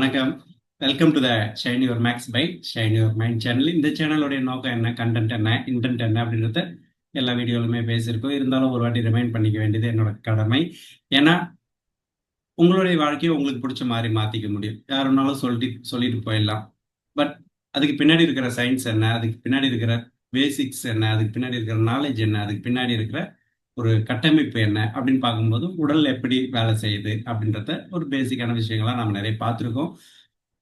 வணக்கம். Welcome to the shine your max by shine your mind channel. இந்த சேனலுடைய நோக்கம் என்ன, கண்டென்ட் என்ன, இன்டென்ட் என்ன அப்படின்றத எல்லா வீடியோலுமே பேசியிருக்கோம். இருந்தாலும் ஒரு வாட்டி ரிமைண்ட் பண்ணிக்க வேண்டியது என்னோட கடமை. ஏன்னா உங்களுடைய வாழ்க்கையை உங்களுக்கு பிடிச்ச மாதிரி மாற்றிக்க முடியும். யாருன்னாலும் சொல்லிட்டு போயிடலாம். பட் அதுக்கு பின்னாடி இருக்கிற சயின்ஸ் என்ன, அதுக்கு பின்னாடி இருக்கிற பேசிக்ஸ் என்ன, அதுக்கு பின்னாடி இருக்கிற நாலேஜ் என்ன, அதுக்கு பின்னாடி இருக்கிற ஒரு கட்டமைப்பு என்ன அப்படின்னு பார்க்கும்போது உடல் எப்படி வேலை செய்யுது அப்படின்றத ஒரு பேசிக்கான விஷயங்கள்லாம் நம்ம நிறைய பார்த்துருக்கோம்.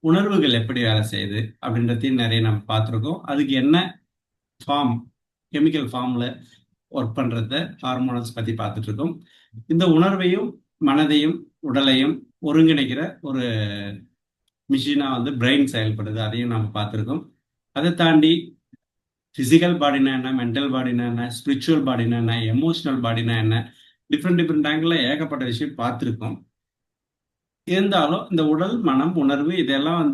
உணர்வுகள் எப்படி வேலை செய்யுது அப்படின்றதையும் நிறைய நம்ம பார்த்துருக்கோம். அதுக்கு என்ன ஃபார்ம், கெமிக்கல் ஃபார்ம்ல ஒர்க் பண்றத ஹார்மோனல்ஸ் பத்தி பார்த்துட்டு இருக்கோம். இந்த உணர்வையும் மனதையும் உடலையும் ஒருங்கிணைக்கிற ஒரு மிஷினா பிரெயின் செயல்படுது. அதையும் நம்ம பார்த்துருக்கோம். அதை தாண்டி பிசிக்கல் பாடினா என்ன, மென்டல் பாடினா என்ன, ஸ்பிரிச்சுவல் பாடினா என்ன, எமோஷனல் பாடினா என்ன, டிஃப்ரெண்ட் ஆங்கிள் ஏகப்பட்ட விஷயம் பார்த்துருக்கோம். இருந்தாலும் இந்த உடல், மனம், உணர்வு இதெல்லாம்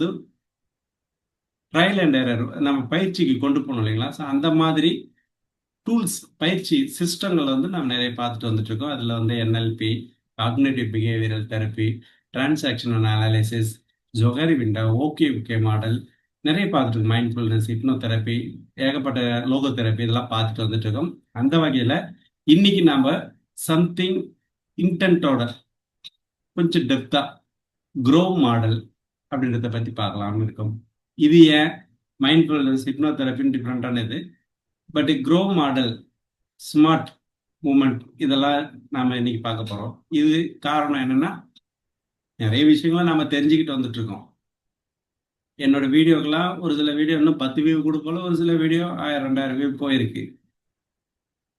ட்ரையல் அண்ட் எரர் நம்ம பயிற்சிக்கு கொண்டு போகணும் இல்லைங்களா? ஸோ அந்த மாதிரி டூல்ஸ், பயிற்சி சிஸ்டங்கள் நம்ம நிறைய பார்த்துட்டு வந்துட்டு இருக்கோம். அதில் NLP, cognitive behavioral therapy, transactional analysis, Johari window, okay model நிறைய பார்த்துட்டு இருக்கோம். மைண்ட்ஃபுல்னஸ், ஹிப்னோ தெரப்பி, ஏகப்பட்ட லோகோ தெரப்பி இதெல்லாம் பார்த்துட்டு வந்துட்டு இருக்கோம். அந்த வகையில் இன்னைக்கு நாம் சம்திங் இன்டென்ட்டோட கொஞ்சம் டெப்தா க்ரோ மாடல் அப்படின்றத பற்றி பார்க்கலாம்னு இருக்கோம். இது ஏன் மைண்ட்ஃபுல்னஸ், ஹிப்னோ தெரப்பின்னு டிஃப்ரெண்டானது, but grow model, smart moment இதெல்லாம் நாம இன்னைக்கு பார்க்க போறோம். இது காரணம் என்னன்னா, நிறைய விஷயங்களை நாம தெரிஞ்சுக்கிட்டு வந்துட்டு இருக்கோம். என்னோட வீடியோக்கெல்லாம் ஒரு சில வீடியோ இன்னும் 10 வியூ கூட போல, ஒரு சில வீடியோ 1000 2000 வியூ போயிருக்கு.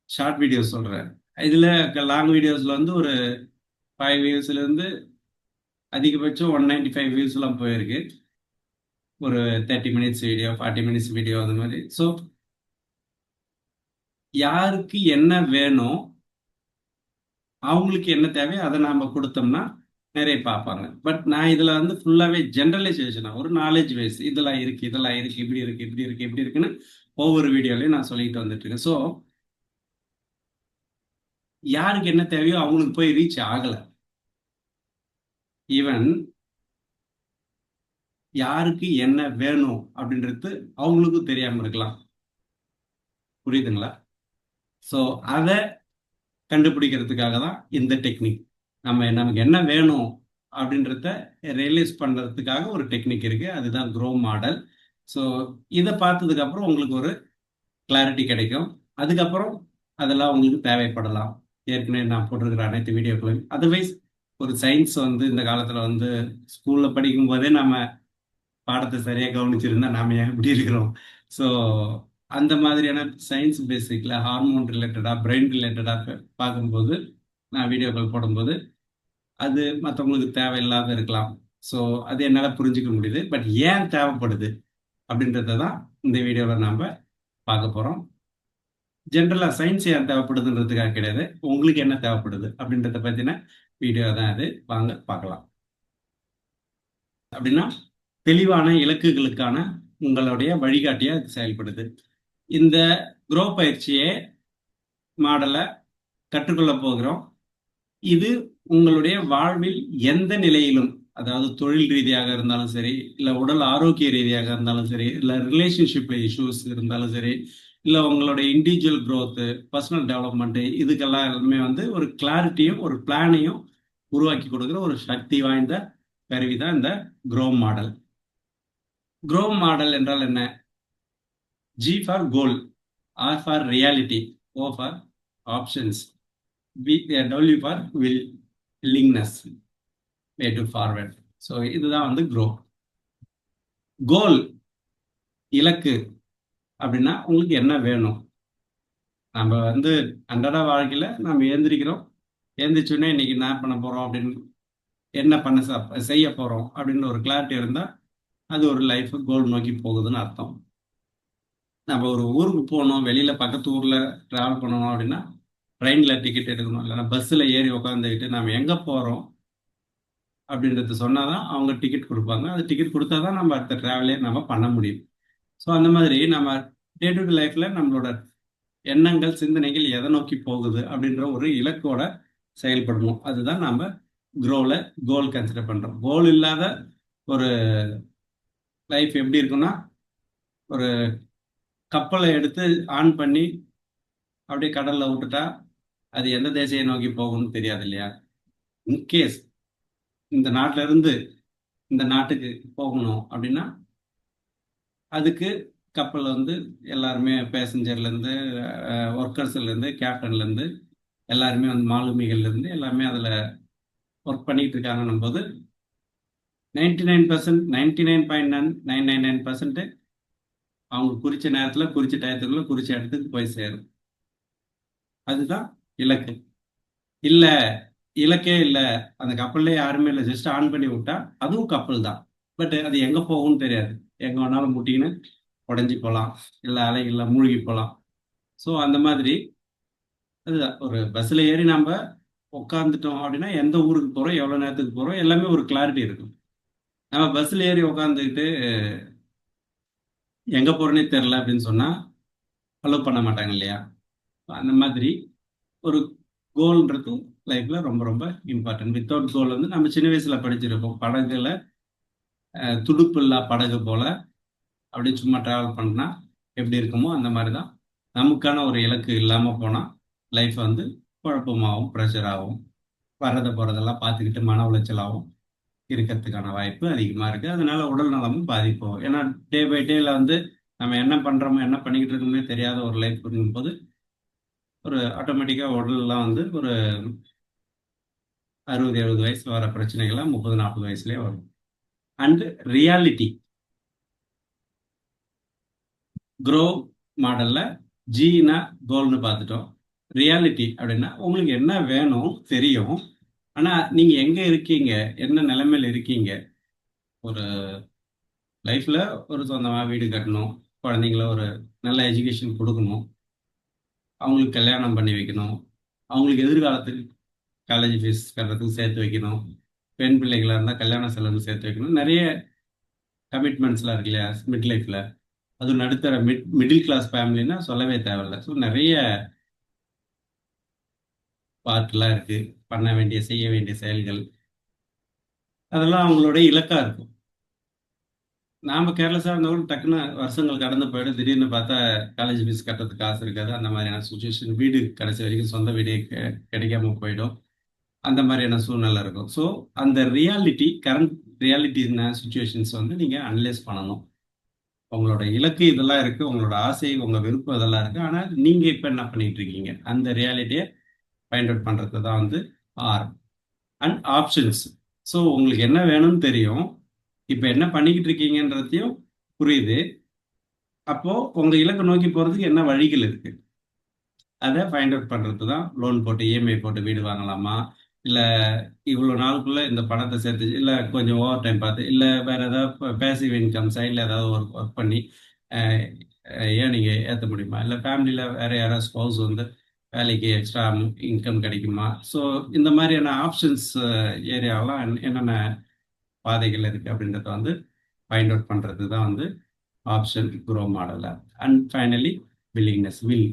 ஷார்ட் வீடியோஸ் சொல்றேன். இதுல லாங் வீடியோஸ்ல ஒரு 5 வியூஸ்ல இருந்து அதிகபட்சம் 195 வியூஸ் எல்லாம் போயிருக்கு. ஒரு 30 மினிட்ஸ் வீடியோ, 40 மினிட்ஸ் வீடியோ அந்த மாதிரி. ஸோ யாருக்கு என்ன வேணும், அவங்களுக்கு என்ன தேவையோ அதை நாம கொடுத்தோம்னா நிறைய பார்ப்பாங்க. பட் நான் இதுல ஃபுல்லாவே ஜென்ரலைசேஷனா ஒரு நாலேஜ் வைஸ் இதெல்லாம் இருக்கு, இதெல்லாம் இருக்கு, இப்படி இருக்கு, இப்படி இருக்கு, இப்படி இருக்குன்னு ஒவ்வொரு வீடியோலையும் நான் சொல்லிட்டு வந்துட்டு இருக்கேன். ஸோ யாருக்கு என்ன தேவையோ அவங்களுக்கு போய் ரீச் ஆகல. ஈவன் யாருக்கு என்ன வேணும் அப்படின்றது அவங்களுக்கும் தெரியாம இருக்கலாம். புரியுதுங்களா? ஸோ அதை கண்டுபிடிக்கிறதுக்காக தான் இந்த டெக்னிக். நமக்கு என்ன வேணும் அப்படின்றத ரியலைஸ் பண்றதுக்காக ஒரு டெக்னிக் இருக்கு. அதுதான் க்ரோ மாடல். ஸோ இதை பார்த்ததுக்கு அப்புறம் உங்களுக்கு ஒரு கிளாரிட்டி கிடைக்கும். அதுக்கப்புறம் அதெல்லாம் உங்களுக்கு தேவைப்படலாம். ஏற்கனவே நான் போட்டிருக்கிற அனைத்து வீடியோக்களையும் அதர்வைஸ் ஒரு சயின்ஸ் இந்த காலத்துல ஸ்கூல்ல படிக்கும் போதே நம்ம பாடத்தை சரியா கவனிச்சிருந்தா நாம ஏன் இப்படி இருக்கிறோம்? ஸோ அந்த மாதிரியான சயின்ஸ் பேசிக்ல ஹார்மோன் ரிலேட்டடா, பிரெயின் ரிலேட்டடா பார்க்கும்போது நான் வீடியோக்கள் போடும்போது அது மற்றவங்களுக்கு தேவையில்லாத இருக்கலாம். ஸோ அது என்னால் புரிஞ்சுக்க முடியுது. பட் ஏன் தேவைப்படுது அப்படின்றத தான் இந்த வீடியோவில் நாம் பார்க்க போகிறோம். ஜென்ரலாக சயின்ஸ் ஏன் தேவைப்படுதுன்றதுக்காக கிடையாது, உங்களுக்கு என்ன தேவைப்படுது அப்படின்றத பற்றின வீடியோ தான் அது. வாங்க பார்க்கலாம். அப்படின்னா தெளிவான இலக்குகளுக்கான உங்களுடைய வழிகாட்டியாக இது செயல்படுது. இந்த க்ரோ பயிற்சியை மாடலை கற்றுக்கொள்ள போகிறோம். இது உங்களுடைய வாழ்வில் எந்த நிலையிலும், அதாவது தொழில் ரீதியாக இருந்தாலும் சரி, இல்லை உடல் ஆரோக்கிய ரீதியாக இருந்தாலும் சரி, இல்லை ரிலேஷன்ஷிப்ல இஷ்யூஸ் இருந்தாலும் சரி, இல்லை உங்களுடைய இண்டிவிஜுவல் க்ரோத்து, பர்சனல் டெவலப்மெண்ட், இதுக்கெல்லாம் எல்லாமே ஒரு கிளாரிட்டியும் ஒரு பிளானையும் உருவாக்கி கொடுக்குற ஒரு சக்தி வாய்ந்த கருவி தான் இந்த க்ரோ மாடல். க்ரோ மாடல் என்றால் என்ன? G for goal, R for reality, O for options, W for willingness, way to forward. So இதுதான் க்ரோ. கோல், இலக்கு அப்படின்னா உங்களுக்கு என்ன வேணும்? நம்ம அன்றாட வாழ்க்கையில நம்ம எழுந்திரிக்கிறோம், எழுந்திரிச்சோடனே இன்னைக்கு என்ன பண்ண போறோம் அப்படின்னு, என்ன செய்ய போறோம் அப்படின்னு ஒரு கிளாரிட்டி இருந்தா அது ஒரு லைஃப் கோல் நோக்கி போகுதுன்னு அர்த்தம். நம்ம ஒரு ஊருக்கு போகணும், வெளியில பக்கத்து ஊர்ல டிராவல் பண்ணணும் அப்படின்னா ட்ரெயின்ல டிக்கெட் எடுக்கணும், இல்லைன்னா பஸ்ஸில் ஏறி உட்காந்துக்கிட்டு நம்ம எங்கே போகிறோம் அப்படின்றது சொன்னாதான் அவங்க டிக்கெட் கொடுப்பாங்க. அது டிக்கெட் கொடுத்தா தான் நம்ம அடுத்த ட்ராவலே நம்ம பண்ண முடியும். ஸோ அந்த மாதிரி நம்ம டே டு டே லைஃப்ல நம்மளோட எண்ணங்கள், சிந்தனைகள் எதை நோக்கி போகுது அப்படின்ற ஒரு இலக்கோட செயல்படணும். அதுதான் நம்ம க்ரோவில் கோல் கன்சிடர் பண்ணுறோம். கோல் இல்லாத ஒரு லைஃப் எப்படி இருக்குன்னா, ஒரு கப்பலை எடுத்து ஆன் பண்ணி அப்படியே கடல்ல விட்டுட்டா அது எந்த திசையை நோக்கி போகும்னு தெரியாது இல்லையா? இன்கேஸ் இந்த நாட்டுல இருந்து இந்த நாட்டுக்கு போகணும் அப்படின்னா அதுக்கு கப்பல் வந்து எல்லாருமே பேசஞ்சர்லேருந்து ஒர்க்கர்ஸ்லேருந்து கேப்டன்லேருந்து எல்லாருமே வந்து மாலுமிகள்லேருந்து எல்லாமே அதில் ஒர்க் பண்ணிட்டு இருக்காங்கன்னும் போது 99% 99.999% அவங்க குறித்த நேரத்தில் குறித்த டயத்துக்குள்ள குறித்த இடத்துக்கு போய் சேரும். அதுதான் இலக்கு. இல்லை, இலக்கே இல்லை, அந்த கப்பல்லே யாருமே இல்லை, ஜஸ்ட் ஆன் பண்ணி விட்டா அதுவும் கப்பல் தான். பட் அது எங்கே போகும்னு தெரியாது. எங்கே வேணாலும் முட்டின்னு உடஞ்சி போகலாம், இல்லை அலைகளில் மூழ்கி போகலாம். ஸோ அந்த மாதிரி அதுதான் ஒரு பஸ்ஸில் ஏறி நம்ம உட்காந்துட்டோம் அப்படின்னா எந்த ஊருக்கு போகிறோம், எவ்வளோ நேரத்துக்கு போகிறோம், எல்லாமே ஒரு கிளாரிட்டி இருக்கும். நம்ம பஸ்ஸில் ஏறி உட்காந்துக்கிட்டு எங்கே போகிறோன்னே தெரில அப்படின்னு சொன்னால் அலோவ் பண்ண மாட்டாங்க இல்லையா? அந்த மாதிரி ஒரு கோல்ன்றது லைஃப்பில் ரொம்ப ரொம்ப இம்பார்ட்டன்ட். வித்தவுட் கோல் வந்து நம்ம சின்ன வயசில் படிச்சிருப்போம், படகுல துடுப்பு இல்லா படகு போல் அப்படி சும்மா ட்ராவல் பண்ணால் எப்படி இருக்குமோ அந்த மாதிரி தான் நமக்கான ஒரு இலக்கு இல்லாமல் போனால் லைஃப் வந்து குழப்பமாகவும் ப்ரெஷராகவும் வர்றதை போகிறதெல்லாம் பார்த்துக்கிட்டு மன உளைச்சலாகவும் இருக்கிறதுக்கான வாய்ப்பு அதிகமாக இருக்குது. அதனால உடல் நலமும் பாதிப்போம். ஏன்னா டே பை டேல வந்து நம்ம என்ன பண்ணுறோமோ என்ன பண்ணிக்கிட்டு இருக்கோமே தெரியாத ஒரு லைஃப் இருக்கும்போது ஒரு ஆட்டோமேட்டிக்காக உடல்லாம் வந்து ஒரு 60-70 வயசில் வர பிரச்சனைகள்லாம் 30-40 வயசுலேயே வரும். அண்ட் ரியாலிட்டி க்ரோ மாடலில் ஜீனா கோல்னு பார்த்துட்டோம். ரியாலிட்டி அப்படின்னா உங்களுக்கு என்ன வேணும் தெரியும், ஆனால் நீங்கள் எங்கே இருக்கீங்க, என்ன நிலைமையில் இருக்கீங்க. ஒரு லைஃப்பில் ஒரு சொந்தமாக வீடு கட்டணும், குழந்தைங்கள ஒரு நல்ல எஜுகேஷன் கொடுக்கணும், அவங்களுக்கு கல்யாணம் பண்ணி வைக்கணும், அவங்களுக்கு எதிர்காலத்துக்கு காலேஜ் ஃபீஸ் கட்டுறதுக்கு சேர்த்து வைக்கணும், பெண் பிள்ளைகளாக இருந்தால் கல்யாண செலவு சேர்த்து வைக்கணும், நிறைய கமிட்மெண்ட்ஸ்லாம் இருக்கு இல்லையா மிட் லைஃப்பில். அதுவும் நடுத்தர மிடில் கிளாஸ் ஃபேமிலின்னா சொல்லவே தேவையில்லை. ஸோ நிறைய பார்ட்லாம் இருக்குது, பண்ண வேண்டிய செய்ய வேண்டிய செயல்கள், அதெல்லாம் அவங்களுடைய இலக்காக இருக்கும். நாம் கேர்லெஸ்ஸாக இருந்தவங்க டக்குன்னு வருஷங்கள் கடந்து போயிடும், திடீர்னு பார்த்தா காலேஜ் ஃபீஸ் கட்டுறதுக்கு காசு இருக்காது. அந்த மாதிரியான சுச்சுவேஷன், வீடு கடைசி வரைக்கும் சொந்த வீடே கிடைக்காம போயிடும், அந்த மாதிரியான சூழ்நிலை இருக்கும். ஸோ அந்த ரியாலிட்டி, கரண்ட் ரியாலிட்டி சுச்சுவேஷன்ஸ் வந்து நீங்கள் அனலைஸ் பண்ணணும். உங்களோட இலக்கு இதெல்லாம் இருக்குது, உங்களோட ஆசை உங்கள் விருப்பம் இதெல்லாம் இருக்குது, ஆனால் நீங்கள் இப்போ என்ன பண்ணிகிட்டு இருக்கீங்க, அந்த ரியாலிட்டியை ஃபைண்ட் அவுட் பண்ணுறது தான் வந்து ஆர் அண்ட் ஆப்ஷன்ஸ். ஸோ உங்களுக்கு என்ன வேணும்னு தெரியும், இப்போ என்ன பண்ணிக்கிட்டு இருக்கீங்கன்றதையும் புரியுது. அப்போது உங்கள் இலக்கை நோக்கி போகிறதுக்கு என்ன வழிகள் இருக்குது அதை ஃபைண்ட் அவுட் பண்ணுறது தான் லோன் போட்டு இஎம்ஐ போட்டு வீடு வாங்கலாமா, இல்லை இவ்வளோ நாளுக்குள்ளே இந்த பணத்தை சேர்த்து, இல்லை கொஞ்சம் ஓவர் டைம் பார்த்து, இல்லை வேறு ஏதாவது பேசிவ் இன்கம் சைடில் ஏதாவது ஒர்க் பண்ணி ஏன் நீங்கள் ஏற்ற முடியுமா, இல்லை ஃபேமிலியில் வேறு யாராவது ஸ்பௌஸ் வந்து வேலைக்கு எக்ஸ்ட்ரா இன்கம் கிடைக்குமா. ஸோ இந்த மாதிரியான ஆப்ஷன்ஸ் ஏரியாவெலாம் என்னென்ன பாதைகள் இருக்குது அப்படின்றத வந்து ஃபைண்ட் அவுட் பண்ணுறது தான் வந்து ஆப்ஷன் க்ரோ மாடலில். And finally willingness will.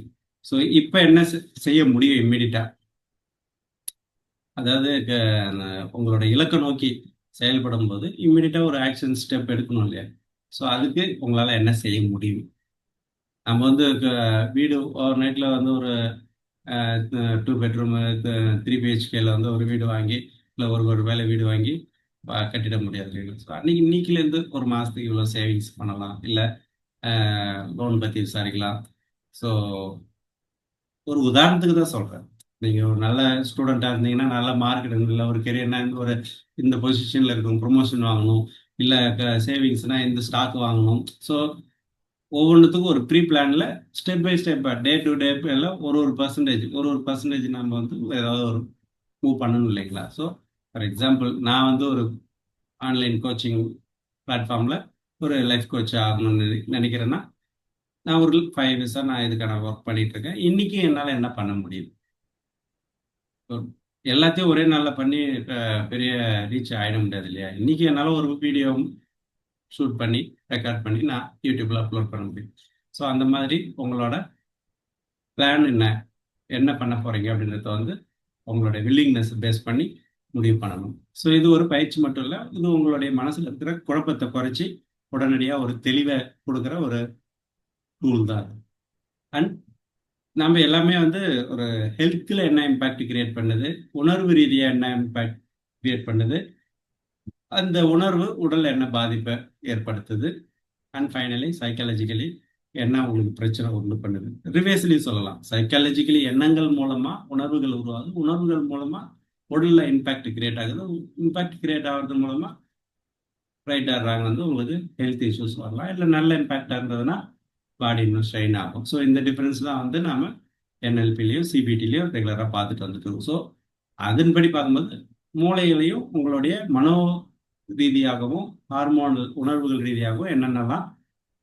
So இப்போ என்ன செய்ய முடியும் இம்மிடியட்டாக, அதாவது உங்களோட இலக்கை நோக்கி செயல்படும் போது இம்மிடியட்டாக ஒரு ஆக்ஷன் ஸ்டெப் எடுக்கணும் இல்லையா? ஸோ அதுக்கு உங்களால் என்ன செய்ய முடியும். நம்ம வந்து வீடு ஓவர் நைட்டில் வந்து ஒரு 2 பெட்ரூம் 3 பிஹெச்கேல வந்து ஒரு வீடு வாங்கி, இல்லை ஒரு வேலை வீடு வாங்கி கட்டிட முடியாது இல்லைங்களா? ஸோ அன்றைக்கி இன்னைக்குலேருந்து ஒரு மாதத்துக்கு இவ்வளோ சேவிங்ஸ் பண்ணலாம், இல்லை லோன் பற்றி விசாரிக்கலாம். ஸோ ஒரு உதாரணத்துக்கு தான் சொல்கிறேன். நீங்கள் ஒரு நல்ல ஸ்டூடெண்ட்டாக இருந்தீங்கன்னா நல்ல மார்க் எடுக்கணும், இல்லை ஒரு கெரியர்னா ஒரு இந்த பொசிஷனில் இருக்கணும், ப்ரொமோஷன் வாங்கணும், இல்லை சேவிங்ஸ்னால் இந்த ஸ்டாக் வாங்கணும். ஸோ ஒவ்வொன்றுத்துக்கும் ஒரு ப்ரீ பிளானில் step by step day to day எல்லாம் ஒரு பர்சன்டேஜ் நம்ம வந்து ஏதாவது ஒரு மூவ் பண்ணணும் இல்லைங்களா? ஸோ ஃபார் எக்ஸாம்பிள் நான் வந்து ஒரு ஆன்லைன் கோச்சிங் பிளாட்ஃபார்மில் ஒரு லைஃப் கோச் ஆகணும்னு நினைக்கிறேன்னா நான் ஒரு 5 இயர்ஸாக நான் இதுக்கான ஒர்க் பண்ணிகிட்ருக்கேன். இன்றைக்கி என்னால் என்ன பண்ண முடியும், எல்லாத்தையும் ஒரே நாளில் பண்ணி பெரிய ரீச் ஆகிட முடியாது இல்லையா? இன்றைக்கி என்னால் ஒரு வீடியோ ஷூட் பண்ணி ரெக்கார்ட் பண்ணி நான் யூடியூப்பில் அப்லோட் பண்ண முடியும். ஸோ அந்த மாதிரி உங்களோட பிளான் என்ன பண்ண போகிறீங்க அப்படின்றத வந்து உங்களோட வில்லிங்னஸ் பேஸ் பண்ணி முடிவு பண்ணணும். ஸோ இது ஒரு பயிற்சி மட்டும் இல்லை, இது உங்களுடைய மனசில் இருக்கிற குழப்பத்தை குறைச்சி உடனடியாக ஒரு தெளிவை கொடுக்குற ஒரு டூல் தான். அண்ட் நம்ம எல்லாமே வந்து ஒரு ஹெல்த்தில் என்ன இம்பேக்ட் கிரியேட் பண்ணுது, உணர்வு ரீதியாக என்ன இம்பேக்ட் கிரியேட் பண்ணுது, அந்த உணர்வு உடல் என்ன பாதிப்பை ஏற்படுத்துது, அண்ட் ஃபைனலி சைக்காலஜிக்கலி என்ன உங்களுக்கு பிரச்சனை உண்டு பண்ணுது. ரிவேர்ஸ்லையும் சொல்லலாம், சைக்காலஜிக்கலி எண்ணங்கள் மூலமா உணர்வுகள் உருவாகுது, உணர்வுகள் மூலமா உடல்ல இம்பாக்ட் கிரியேட் ஆகுது, இம்பாக்ட் கிரியேட் ஆகிறது மூலமா ரைட் ஆடுறாங்க வந்து உங்களுக்கு ஹெல்த் இஷ்யூஸ் வரலாம், இல்லை நல்ல இம்பாக்டாக இருந்ததுன்னா பாடி இன்னும் ஸ்ட்ரெயின் ஆகும். ஸோ இந்த டிஃபரன்ஸ் தான் வந்து நாம என்எல்பிலையும் சிபிடிலையும் ரெகுலராக பார்த்துட்டு வந்துட்டு. ஸோ அதன்படி பார்க்கும்போது மூளைகளையும் உங்களுடைய மனோ ரீதியாகவும் ஹார்மோனல் உணர்வுகள் ரீதியாகவும் என்னென்னலாம்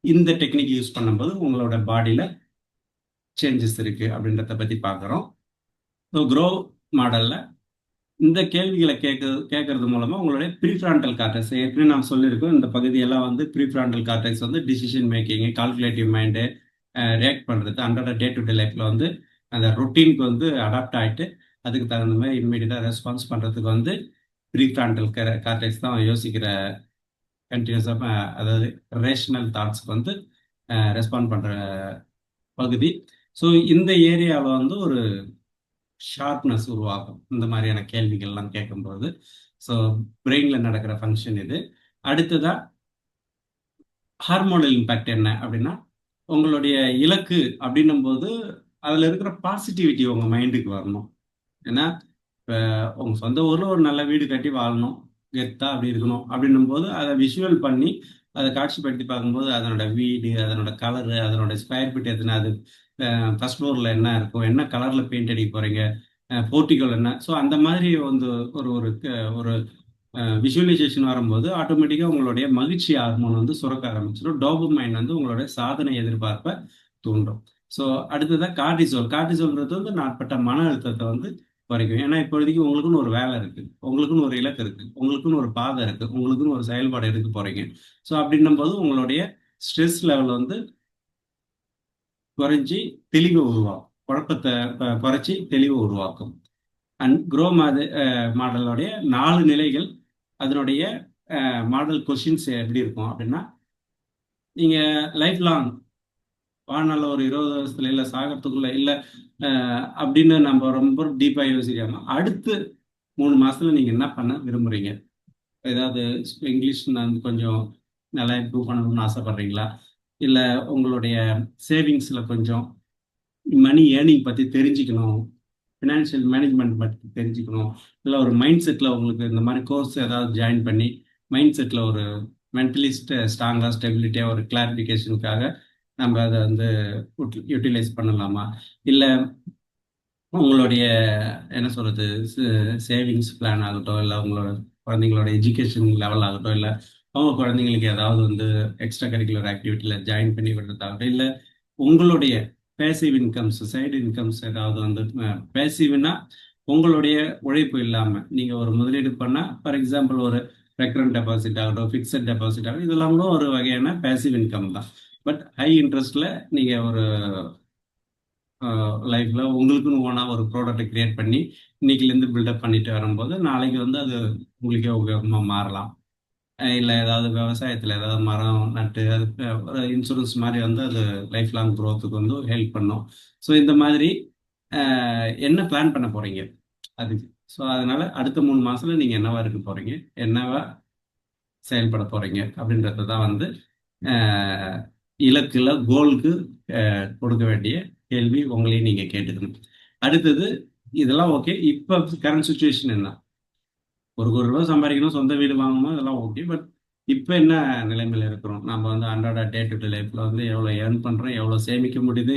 இந்த டெக்னிக் யூஸ் பண்ணும்போது உங்களோட பாடியில் சேஞ்சஸ் இருக்கு அப்படின்றத பற்றி பார்க்குறோம். ஸோ க்ரோ மாடலில் இந்த கேள்விகளை கேட்கறது மூலமா உங்களுடைய ப்ரீஃப்ராண்டல் கார்டெக்ஸ், ஏற்கனவே நாம் சொல்லியிருக்கோம், இந்த பகுதியெல்லாம் வந்து ப்ரீஃப்ராண்டல் கார்டெக்ஸ் வந்து decision making, calculative mind, react பண்ணுறது அன்றாட டே டு டே லைஃப்பில் வந்து அந்த ரொட்டீனுக்கு வந்து அடாப்ட் ஆகிட்டு அதுக்கு தகுந்த மாதிரி இம்மிடியட்டாக ரெஸ்பான்ஸ் பண்ணுறதுக்கு வந்து ப்ரீஃப்ராண்டல் கார்டெக்ஸ் தான் யோசிக்கிற கண்டினியூஸாக, அதாவது ரேஷனல் தாட்ஸ்க்கு வந்து ரெஸ்பாண்ட் பண்ணுற பகுதி. ஸோ இந்த ஏரியாவில் வந்து ஒரு ஷார்ப்னஸ் உருவாகும் இந்த மாதிரியான கேள்விகள்லாம் கேட்கும்போது. ஸோ பிரெயினில் நடக்கிற ஃபங்க்ஷன் இது. அடுத்ததாக ஹார்மோனல் இம்பேக்ட் என்ன அப்படின்னா, உங்களுடைய இலக்கு அப்படின்னும் போது அதில் இருக்கிற பாசிட்டிவிட்டி உங்கள் மைண்டுக்கு வரணும். ஏன்னா இப்போ உங்கள் சொந்த ஊரில் ஒரு நல்ல வீடு கட்டி வாழணும், கெத்தா அப்படி இருக்கணும் அப்படின்னும் போது அதை விஷுவல் பண்ணி அதை காட்சிப்படுத்தி பார்க்கும்போது அதனோட வீடு, அதனோட கலரு, அதனோட ஸ்கொயர் ஃபீட் எத்தனை, அது ஃபர்ஸ்ட் ஃப்ளோரில் என்ன இருக்கும், என்ன கலரில் பெயிண்ட் அடிக்க போகிறீங்க, போர்ட்டிகல் என்ன. ஸோ அந்த மாதிரி வந்து ஒரு ஒரு ஒரு விஷுவலைசேஷன் வரும்போது ஆட்டோமேட்டிக்காக உங்களுடைய மகிழ்ச்சி ஹார்மோன் வந்து சுரக்க ஆரம்பிச்சிடும். டோபமைன் வந்து உங்களுடைய சாதனை எதிர்பார்ப்பை தூண்டும். ஸோ அடுத்ததாக கார்டிசோல். கார்டிசோல்ன்றது வந்து நாட்பட்ட மன அழுத்தத்தை வந்து குறைக்கும். ஏன்னா இப்போதைக்கு உங்களுக்குன்னு ஒரு வேலை இருக்குது, உங்களுக்குன்னு ஒரு இலக்கு இருக்குது, உங்களுக்குன்னு ஒரு பாதை இருக்குது, உங்களுக்குன்னு ஒரு செயல்பாடு எடுக்க போகிறீங்க. ஸோ அப்படின்னும் போது உங்களுடைய ஸ்ட்ரெஸ் லெவல் வந்து குறைஞ்சி தெளிவை உருவாக்கும், குழப்பத்தை குறைச்சி தெளிவை உருவாக்கும். அண்ட் க்ரோ மாடலுடைய 4 நிலைகள், அதனுடைய மாடல் கொஷின்ஸ் எப்படி இருக்கும் அப்படின்னா, நீங்கள் லைஃப் லாங் வாழ்நாள் ஒரு 20 வருஷத்துல இல்லை சாகிறதுக்குள்ள இல்லை அப்படின்னு நம்ம ரொம்ப டீப்பாக யோசிக்காம அடுத்து 3 மாசத்துல நீங்கள் என்ன பண்ண விரும்புகிறீங்க, ஏதாவது இங்கிலீஷ் நான் கொஞ்சம் நல்லா இம்ப்ரூவ் பண்ணணும்னு ஆசைப்படுறீங்களா, இல்லை உங்களுடைய சேவிங்ஸில் கொஞ்சம் மணி ஏர்னிங் பற்றி தெரிஞ்சுக்கணும், ஃபினான்ஷியல் மேனேஜ்மெண்ட் பற்றி தெரிஞ்சுக்கணும், இல்லை ஒரு மைண்ட் செட்டில் உங்களுக்கு இந்த மாதிரி கோர்ஸ் ஏதாவது ஜாயின் பண்ணி மைண்ட் செட்டில் ஒரு மென்டலி ஸ்ட்ராங்காக ஸ்டெபிலிட்டியாக ஒரு கிளாரிஃபிகேஷனுக்காக நம்ம அதை வந்து யூட்டிலைஸ் பண்ணலாமா, இல்லை உங்களுடைய என்ன சொல்கிறது சேவிங்ஸ் பிளான் ஆகட்டும், இல்லை உங்களோட குழந்தைங்களோட எஜுகேஷன் லெவல் ஆகட்டும், இல்லை அவங்க குழந்தைங்களுக்கு ஏதாவது வந்து எக்ஸ்ட்ரா கரிக்குலர் ஆக்டிவிட்டியில் ஜாயின் பண்ணி விடுறதாகட்டும், இல்லை உங்களுடைய பேசிவ் இன்கம்ஸ் சைடு இன்கம்ஸ் ஏதாவது வந்து பேசிவ்னா உங்களுடைய உழைப்பு இல்லாமல் நீங்கள் ஒரு முதலீடு பண்ணால், ஃபார் எக்ஸாம்பிள் ஒரு ரெக்கரண்ட் டெபாசிட் ஆகட்டும், ஃபிக்ஸட் டெபாசிட் ஆகட்டும், இதெல்லாம் கூட ஒரு வகையான பேசிவ் இன்கம் தான். பட் ஹை இன்ட்ரெஸ்டில் நீங்கள் ஒரு லைஃப்பில் உங்களுக்குன்னு ஓனாக ஒரு ப்ராடக்ட்டை கிரியேட் பண்ணி இன்னைக்குலேருந்து பில்டப் பண்ணிட்டு வரும்போது நாளைக்கு வந்து அது உங்களுக்கே உபயோகமாக மாறலாம். இல்லை ஏதாவது விவசாயத்தில் ஏதாவது மரம் நட்டு அது ஒரு இன்சூரன்ஸ் மாதிரி வந்து அது லைஃப் லாங் க்ரோத்துக்கு வந்து ஹெல்ப் பண்ணும். ஸோ இந்த மாதிரி என்ன பிளான் பண்ண போகிறீங்க அதுக்கு. ஸோ அதனால் அடுத்த 3 மாதத்தில் நீங்கள் என்னவா இருக்க போகிறீங்க, என்னவா செயல்பட போகிறீங்க அப்படின்றது தான் வந்து இலக்குல கோலுக்கு கொடுக்க வேண்டிய கேள்வி. உங்களையும் நீங்கள் கேட்டுக்கணும். அடுத்தது இதெல்லாம் ஓகே, இப்போ கரண்ட் சுச்சுவேஷன் என்ன, ஒரு ரூபா சம்பாதிக்கணும், சொந்த வீடு வாங்கணும், இதெல்லாம் ஓகே. பட் இப்போ என்ன நிலைமையில் இருக்கிறோம், நம்ம வந்து அன்றாட டே டு டே லைஃப்பில் வந்து எவ்வளோ ஏர்ன் பண்ணுறோம், எவ்வளோ சேமிக்க முடியுது,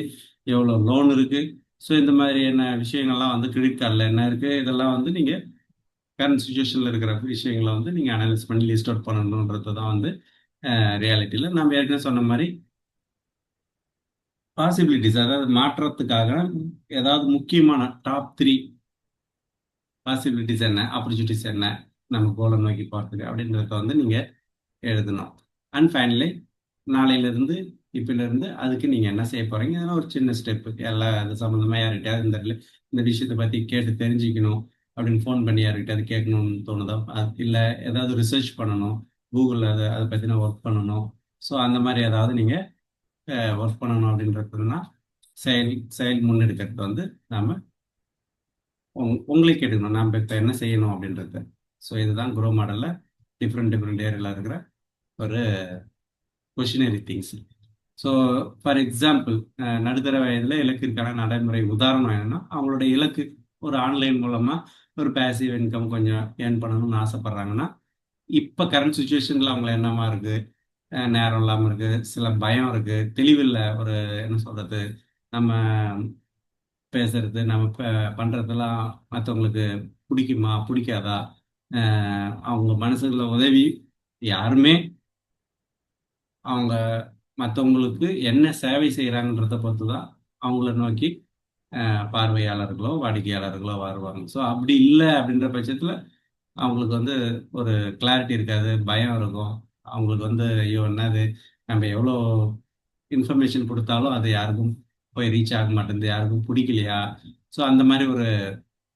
எவ்வளோ லோன் இருக்குது. ஸோ இந்த மாதிரியான விஷயங்கள்லாம் வந்து கிரெடிட் கார்டில் என்ன இருக்குது, இதெல்லாம் வந்து நீங்கள் கரண்ட் சுச்சுவேஷனில் இருக்கிற விஷயங்களை வந்து நீங்கள் அனலைஸ் பண்ணி லிஸ்ட் அவுட் பண்ணணுன்றது தான் வந்து ரியாலிட்டியில் நம்ம ஏற்கனவே சொன்ன மாதிரி பாசிபிலிட்டிஸ், அதாவது மாற்றத்துக்காக ஏதாவது முக்கியமான டாப் 3 பாசிபிலிட்டிஸ் என்ன, ஆப்பர்ச்சுனிட்டிஸ் என்ன நம்ம கோலை நோக்கி போகிறதுக்கு அப்படின்றத வந்து நீங்கள் எழுதணும். அண்ட் ஃபைனலி நாளையிலேருந்து இப்போலேருந்து அதுக்கு நீங்கள் என்ன செய்ய போகிறீங்க, அதெல்லாம் ஒரு சின்ன ஸ்டெப்பு. எல்லாம் அது சம்மந்தமாக யார்கிட்டயாவது இந்த விஷயத்தை பற்றி கேட்டு தெரிஞ்சுக்கணும், அப்படின்னு ஃபோன் பண்ணி யார்கிட்ட அது கேட்கணும்னு தோணுதா? இல்லை ஏதாவது ரிசர்ச் பண்ணணும், கூகுளில் அதை பற்றின ஒர்க் பண்ணணும், ஸோ அந்த மாதிரி ஏதாவது நீங்கள் ஒர்க் பண்ணணும் அப்படின்றதுனா செயல் செயல் முன்னெடுக்கிறது வந்து நாம் உங்களே கேட்டுக்கணும், நாம் இப்போ என்ன செய்யணும் அப்படின்றது. ஸோ இதுதான் குரோ மாடலில் டிஃப்ரெண்ட் ஏரியாவில் இருக்கிற ஒரு questionnaire things. So for example, நடுத்தர வயதில் இலக்கிற்கான நடைமுறை உதாரணம் என்னன்னா, அவங்களுடைய இலக்கு ஒரு ஆன்லைன் மூலமாக ஒரு பேசிவ் இன்கம் கொஞ்சம் ஏர்ன் பண்ணணும்னு ஆசைப்படுறாங்கன்னா, இப்போ கரண்ட் சுச்சுவேஷனில் அவங்கள என்னமா இருக்குது, நேரம் இல்லாமல் இருக்குது, சில பயம் இருக்குது, தெளிவில்லை, ஒரு என்ன சொல்கிறது, நம்ம பேசுறது நம்ம பண்ணுறதெல்லாம் மற்றவங்களுக்கு பிடிக்குமா பிடிக்காதா, அவங்க மனசுல உதவி யாருமே அவங்க மற்றவங்களுக்கு என்ன சேவை செய்கிறாங்கன்றத பொறுத்து தான் அவங்கள நோக்கி பார்வையாளர்களோ வாடிக்கையாளர்களோ வருவாங்க. ஸோ அப்படி இல்லை அப்படின்ற பட்சத்தில் அவங்களுக்கு வந்து ஒரு கிளாரிட்டி இருக்காது, பயம் இருக்கும். அவங்களுக்கு வந்து ஐயோ என்னது, நம்ம எவ்வளோ இன்ஃபர்மேஷன் கொடுத்தாலும் அது யாருக்கும் போய் ரீச் ஆக மாட்டேங்குது, யாருக்கும் பிடிக்கலையா. ஸோ அந்த மாதிரி ஒரு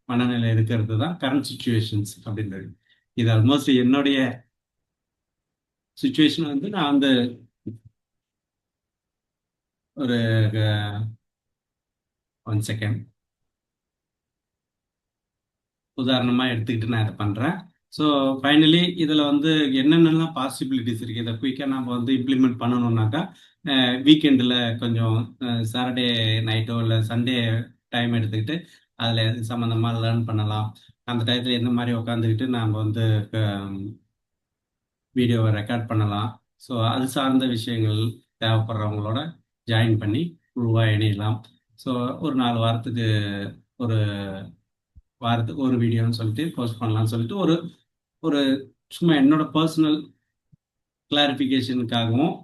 மனநிலை இருக்கிறது தான் கரண்ட் சுச்சுவேஷன்ஸ் அப்படின்றது. இது ஆல்மோஸ்ட் என்னுடைய சுச்சுவேஷன் வந்து நான் வந்து ஒரு 1 செகண்ட் உதாரணமாக எடுத்துக்கிட்டு நான் இதை பண்ணுறேன். ஸோ ஃபைனலி இதில் வந்து என்னென்னலாம் பாசிபிலிட்டிஸ் இருக்குது, இதை குயிக்காக நம்ம வந்து இம்ப்ளிமெண்ட் பண்ணணுன்னாக்கா, வீக்கெண்டில் கொஞ்சம் சாட்டர்டே நைட்டோ இல்லை சண்டே டைம் எடுத்துக்கிட்டு அதில் எது சம்மந்தமாக லேர்ன் பண்ணலாம். அந்த டயத்தில் எந்த மாதிரி உட்காந்துக்கிட்டு நாம் வந்து வீடியோவை ரெக்கார்ட் பண்ணலாம். ஸோ அது சார்ந்த விஷயங்கள் தேவைப்படுறவங்களோட ஜாயின் பண்ணி குழுவாக இணையலாம். ஸோ ஒரு 4 வாரத்துக்கு ஒரு ஒரு வீடியோன்னு சொல்லிட்டு போஸ்ட் பண்ணலாம்னு சொல்லிட்டு ஒரு ஒரு சும்மா என்னோட பர்சனல் கிளாரிஃபிகேஷனுக்காகவும்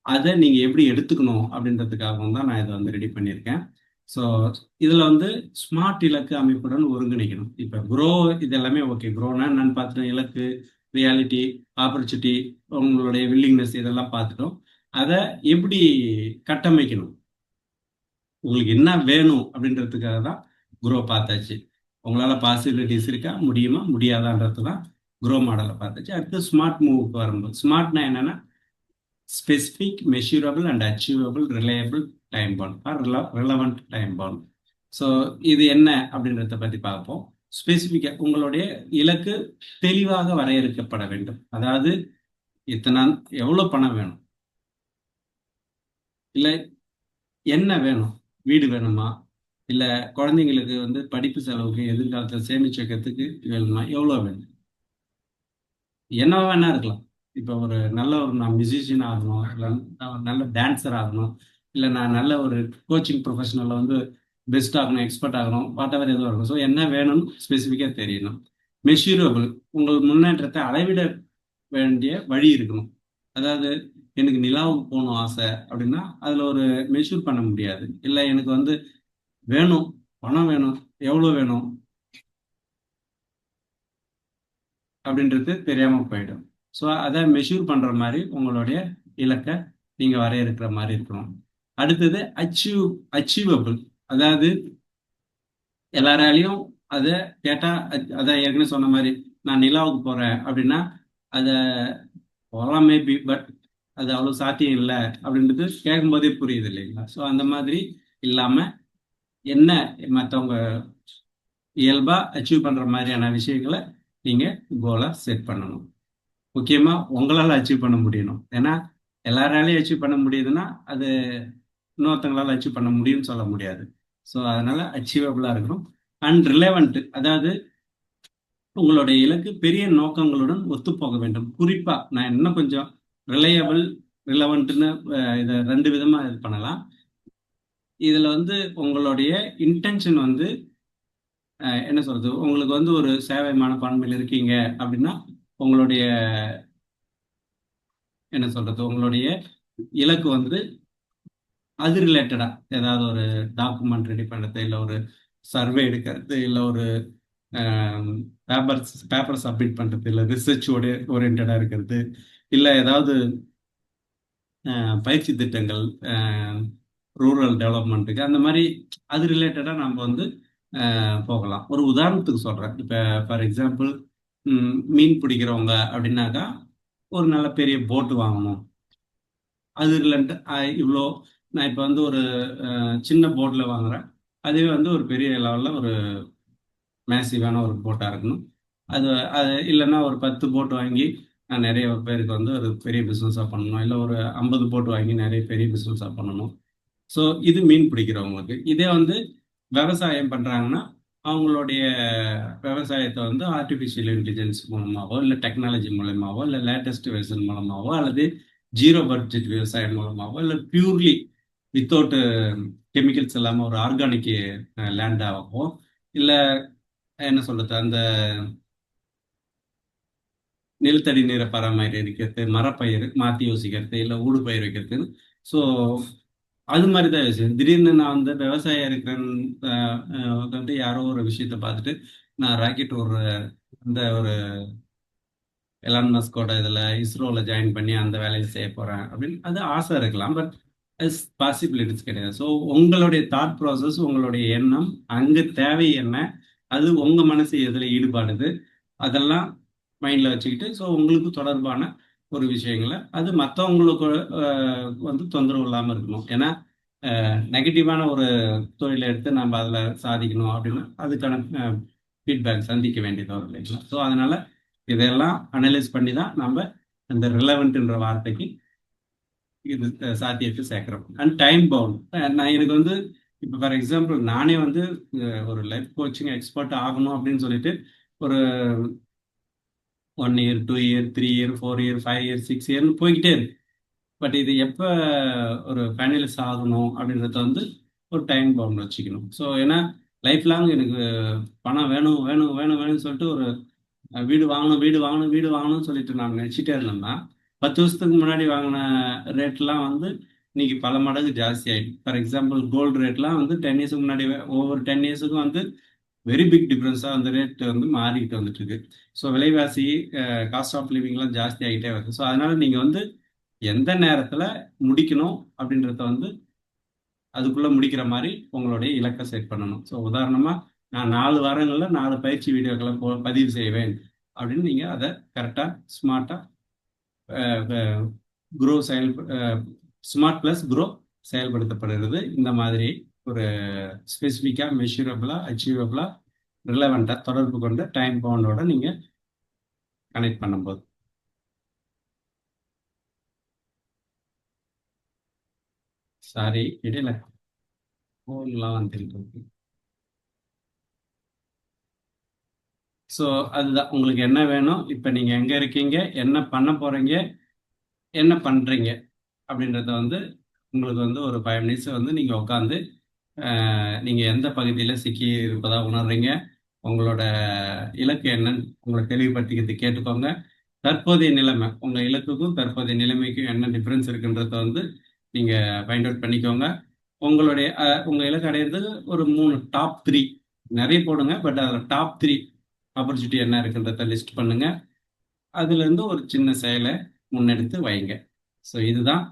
அதை நீங்கள் எப்படி எடுத்துக்கணும் அப்படின்றதுக்காகவும் தான் நான் இதை வந்து ரெடி பண்ணியிருக்கேன். ஸோ இதில் வந்து ஸ்மார்ட் இலக்கு அமைப்புடன் ஒருங்கிணைக்கணும். இப்போ குரோ இது எல்லாமே ஓகே, குரோனா என்னன்னு பார்த்துட்டோம், இலக்கு, ரியாலிட்டி, ஆப்பர்ச்சுனிட்டி, உங்களுடைய வில்லிங்னஸ் இதெல்லாம் பார்த்துட்டோம். அதை எப்படி கட்டமைக்கணும், உங்களுக்கு என்ன வேணும் அப்படின்றதுக்காக தான் குரோ பார்த்தாச்சு. உங்களால் பாசிபிலிட்டிஸ் இருக்கா, முடியுமா முடியாதான்றது தான் குரோ மாடலை பார்த்தாச்சு. அடுத்து ஸ்மார்ட் மூவுக்கு வரும்போது, ஸ்மார்ட்னா என்னன்னா specific, measurable and achievable, reliable, time bound are relevant time bound. So இது என்ன அப்படின்றத பற்றி பார்ப்போம். ஸ்பெசிஃபிக்காக உங்களுடைய இலக்கு தெளிவாக வரையறுக்கப்பட வேண்டும். அதாவது இத்தனை எவ்வளோ பணம் வேணும், இல்லை என்ன வேணும், வீடு வேணுமா, இல்லை குழந்தைங்களுக்கு வந்து படிப்பு செலவுக்கு எதிர்காலத்தில் சேமிச்சு வைக்கிறதுக்கு வேணுமா, எவ்வளோ வேணும், என்ன வேணா இருக்கலாம். இப்போ ஒரு நல்ல ஒரு நான் மியூசிஷியன் ஆகணும், இல்லை நான் ஒரு நல்ல டான்ஸர் ஆகணும், இல்லை நான் நல்ல ஒரு கோச்சிங் ப்ரொஃபஷனலில் வந்து பெஸ்ட் ஆகணும், எக்ஸ்பர்ட் ஆகணும், வாட் எவர் எதுவும் இருக்கும். ஸோ என்ன வேணும்னு ஸ்பெசிஃபிக்காக தெரியணும். மெஷூரபிள், உங்கள் முன்னேற்றத்தை அளவிட வேண்டிய வழி இருக்கணும். அதாவது எனக்கு நிலாவுக்கு போகணும் ஆசை அப்படின்னா அதில் ஒரு மெஷூர் பண்ண முடியாது. இல்லை எனக்கு வந்து வேணும், பணம் வேணும், எவ்வளோ வேணும் அப்படின்றது தெரியாமல் போயிடும். ஸோ அதை மெஷூர் பண்ணுற மாதிரி உங்களுடைய இலக்கை நீங்கள் வரையறுக்கிற மாதிரி இருக்கணும். அடுத்தது அச்சீவபிள், அதாவது எல்லாராலையும் அதை கேட்டால், அதான் ஏற்கனவே சொன்ன மாதிரி நான் நிலாவுக்கு போகிறேன் அப்படின்னா அதை போகலாம் மேபி, பட் அது அவ்வளோ சாத்தியம் இல்லை அப்படின்றது கேட்கும்போதே புரியுது இல்லைங்களா. ஸோ அந்த மாதிரி இல்லாமல் என்ன மற்றவங்க இயல்பாக அச்சீவ் பண்ணுற மாதிரியான விஷயங்களை நீங்கள் கோலாக செட் பண்ணணும். முக்கியமாக உங்களால் அச்சீவ் பண்ண முடியணும். ஏன்னா எல்லாராலையும் அச்சீவ் பண்ண முடியுதுன்னா அது இன்னொருத்தங்களால் அச்சீவ் பண்ண முடியும்னு சொல்ல முடியாது. ஸோ அதனால் அச்சீவபிளாக இருக்கணும். அண்ட் ரிலவெண்ட், அதாவது உங்களுடைய இலக்கு பெரிய நோக்கங்களுடன் ஒத்துப்போக வேண்டும். குறிப்பாக நான் இன்னும் கொஞ்சம் ரிலையபிள், ரிலவெண்ட்னு இதை 2 விதமாக இது பண்ணலாம். இதில் வந்து உங்களுடைய இன்டென்ஷன் வந்து என்ன சொல்கிறது, உங்களுக்கு வந்து ஒரு சேவை மனப்பான்மையில் இருக்கீங்க அப்படின்னா உங்களுடைய என்ன சொல்கிறது, உங்களுடைய இலக்கு வந்து அது ரிலேட்டடாக ஏதாவது ஒரு டாக்குமெண்ட் ரெடி பண்ணுறது, இல்லை ஒரு சர்வே எடுக்கிறது, இல்லை ஒரு பேப்பர் சப்மிட் பண்ணுறது, இல்லை ரிசர்ச் ஓரியன்டாக இருக்கிறது, இல்லை ஏதாவது பயிற்சி திட்டங்கள் ரூரல் டெவலப்மெண்ட்டுக்கு, அந்த மாதிரி அது ரிலேட்டடாக நம்ம வந்து போகலாம். ஒரு உதாரணத்துக்கு சொல்றேன். இப்ப ஃபார் எக்ஸாம்பிள் மீன் பிடிக்கிறவங்க அப்படின்னாக்கா, ஒரு நல்ல பெரிய போட் வாங்கணும். அது இல்லன்ட்டு இவ்வளோ நான் இப்ப வந்து ஒரு சின்ன போட்ல வாங்குறேன். அதுவே வந்து ஒரு பெரிய லெவல்ல ஒரு மேசிவான ஒரு போட்டா இருக்கணும். அது அது இல்லன்னா ஒரு 10 போட் வாங்கி நான் நெறைய பேருக்கு வந்து ஒரு பெரிய பிசினஸா பண்ணணும். இல்ல ஒரு 50 போட் வாங்கி நெறைய பெரிய பிசினஸா பண்ணணும். ஸோ இது மீன் பிடிக்கிறவங்களுக்கு. இதே வந்து விவசாயம் பண்றாங்கன்னா, அவங்களுடைய விவசாயத்த வந்து ஆர்டிஃபிஷியல் இன்டெலிஜென்ஸ் மூலமாவோ, இல்ல டெக்னாலஜி மூலியமாவோ, இல்ல லேட்டஸ்ட் வெர்ஷன் மூலமாவோ, அல்லது ஜீரோ பட்ஜெட் விவசாயம் மூலமாவோ, இல்ல பியூர்லி வித்தவுட் கெமிக்கல்ஸ் இல்லாம ஒரு ஆர்கானிக் லேண்டாகவோ, இல்ல என்ன சொல்றது, அந்த நிலத்தடி நீரை பராமரிக்கிறது, மரப்பயிர் மாத்தி யோசிக்கிறது, இல்ல ஊடுபயிர் வைக்கிறதுன்னு. ஸோ அது மாதிரி தான் யோசிச்சேன். திடீர்னு நான் வந்து விவசாயம் இருக்கிறேன்னு வந்து யாரோ ஒரு விஷயத்த பார்த்துட்டு நான் ராக்கெட் ஒரு இந்த ஒரு எலான் மஸ்கோட இதில் இஸ்ரோவில் ஜாயின் பண்ணி அந்த வேலையை செய்ய போகிறேன் அப்படின்னு அது ஆசை இருக்கலாம். பட் பாசிபிலிட்டிஸ் கிடையாது. ஸோ உங்களுடைய தாட் ப்ராசஸ், உங்களுடைய எண்ணம், அங்கே தேவை என்ன, அது உங்கள் மனசு எதில் ஈடுபாடுது, அதெல்லாம் மைண்டில் வச்சுக்கிட்டு ஸோ உங்களுக்கு தொடர்பான ஒரு விஷயங்களை அது மற்றவங்களுக்கு வந்து தொந்தரவு இல்லாமல் இருக்கணும். ஏன்னா நெகட்டிவான ஒரு தொழிலை எடுத்து நம்ம அதில் சாதிக்கணும் அப்படின்னா அதுக்கான ஃபீட்பேக் சந்திக்க வேண்டியது வரும் இல்லைங்களா? ஸோ அதனால இதெல்லாம் அனலைஸ் பண்ணி தான் நம்ம அந்த ரிலவெண்ட்ன்ற வார்த்தைக்கு இது சாத்தியத்தை சேர்க்கிறோம். And time bound. நான் எனக்கு வந்து இப்போ ஃபார் எக்ஸாம்பிள் நானே வந்து ஒரு லைஃப் கோச்சிங் எக்ஸ்பர்ட் ஆகணும் அப்படின்னு சொல்லிட்டு ஒரு 1 year, 2 year, 3 year, 4 year, 5 year, 6 இயர்னு போய்கிட்டே இருக்கு. பட் இது எப்போ ஒரு ஃபைனலைஸ் ஆகணும் அப்படின்றத வந்து ஒரு டைம் பவுண்ட் வச்சுக்கணும். ஸோ ஏன்னா லைஃப் லாங் எனக்கு பணம் வேணும் வேணும் வேணும் வேணும்னு சொல்லிட்டு ஒரு வீடு வாங்கணும் வீடு வாங்கணும் வீடு வாங்கணும்னு சொல்லிட்டு நான் நினச்சிட்டே இருந்தேன்னா 10 வருஷத்துக்கு முன்னாடி வாங்கின ரேட்லாம் வந்து இன்னைக்கு பல மடங்கு ஜாஸ்தி ஆயிடுச்சு. ஃபார் எக்ஸாம்பிள் கோல்டு ரேட்லாம் வந்து 10 இயர்ஸுக்கு முன்னாடி ஒவ்வொரு 10 இயர்ஸுக்கும் வந்து வெரி பிக் டிஃப்ரென்ஸாக அந்த ரேட் வந்து மாறிக்கிட்டு வந்துட்டு இருக்கு. ஸோ விலைவாசி, காஸ்ட் ஆஃப் லிவிங்லாம் ஜாஸ்தி ஆகிட்டே வருது. ஸோ அதனால நீங்கள் வந்து எந்த நேரத்தில் முடிக்கணும் அப்படின்றத வந்து அதுக்குள்ளே முடிக்கிற மாதிரி உங்களுடைய இலக்கை செட் பண்ணணும். ஸோ உதாரணமாக நான் 4 வாரங்களில் 4 பயிற்சி வீடியோக்களை பதிவு செய்வேன் அப்படின்னு நீங்கள் அதை கரெக்டாக ஸ்மார்ட்டாக குரோ ஸ்மார்ட் ப்ளஸ் குரோ செயல்படுத்தப்படுகிறது. இந்த மாதிரி ஒரு ஸ்பெசிஃபிக்காக மெஷூரபிளாக அச்சீவபிளாக ரிலவெண்ட்டாக தொடர்பு கொண்ட டைம் பவுண்டோட நீங்கள் கனெக்ட் பண்ணும்போது. சாரி, இடையில ஃபோன்லாம் வந்துட்டு இருக்கு. ஸோ அதுதான் உங்களுக்கு என்ன வேணும், இப்போ நீங்கள் எங்கே இருக்கீங்க, என்ன பண்ண போகிறீங்க, என்ன பண்ணுறீங்க அப்படின்றத வந்து உங்களுக்கு வந்து ஒரு 5 மினிட்ஸ் வந்து நீங்கள் உட்காந்து நீங்கள் எந்த பகுதியில் சிக்கி இருப்பதா உணர்றீங்க, உங்களோட இலக்கு என்னன்னு உங்களை தெளிவுபடுத்திக்கிறது கேட்டுக்கோங்க. தற்போதைய நிலைமை, உங்கள் இலக்குக்கும் தற்போதைய நிலைமைக்கும் என்ன டிஃப்ரென்ஸ் இருக்குன்றத வந்து நீங்கள் ஃபைண்ட் அவுட் பண்ணிக்கோங்க. உங்களுடைய உங்கள் இலக்கு அடையிறதுக்கு ஒரு 3 டாப் 3 நிறைய போடுங்க. பட் அதில் டாப் 3 ஆப்பர்ச்சுனிட்டி என்ன இருக்குன்றத லிஸ்ட் பண்ணுங்க. அதுலேருந்து ஒரு சின்ன செயலை முன்னெடுத்து வைங்க. ஸோ இதுதான்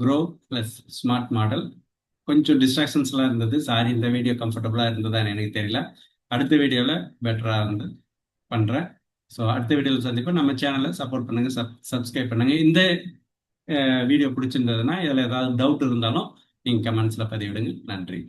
க்ரோ ப்ளஸ் ஸ்மார்ட் மாடல். கொஞ்சம் டிஸ்ட்ராக்ஷன்ஸ்லாம் இருந்தது, சாரி. இந்த வீடியோ கம்ஃபர்டபுளாக இருந்ததான்னு எனக்கு தெரியல. அடுத்த வீடியோவில் பெட்டராக வந்து பண்ணுறேன். ஸோ அடுத்த வீடியோவில் சந்திப்போம். நம்ம சேனலை சப்போர்ட் பண்ணுங்கள், சப்ஸ்கிரைப் பண்ணுங்கள். இந்த வீடியோ பிடிச்சிருந்ததுன்னா இதில் ஏதாவது டவுட் இருந்தாலும் நீங்கள் கமெண்ட்ஸில் பதிவிடுங்க. நன்றி.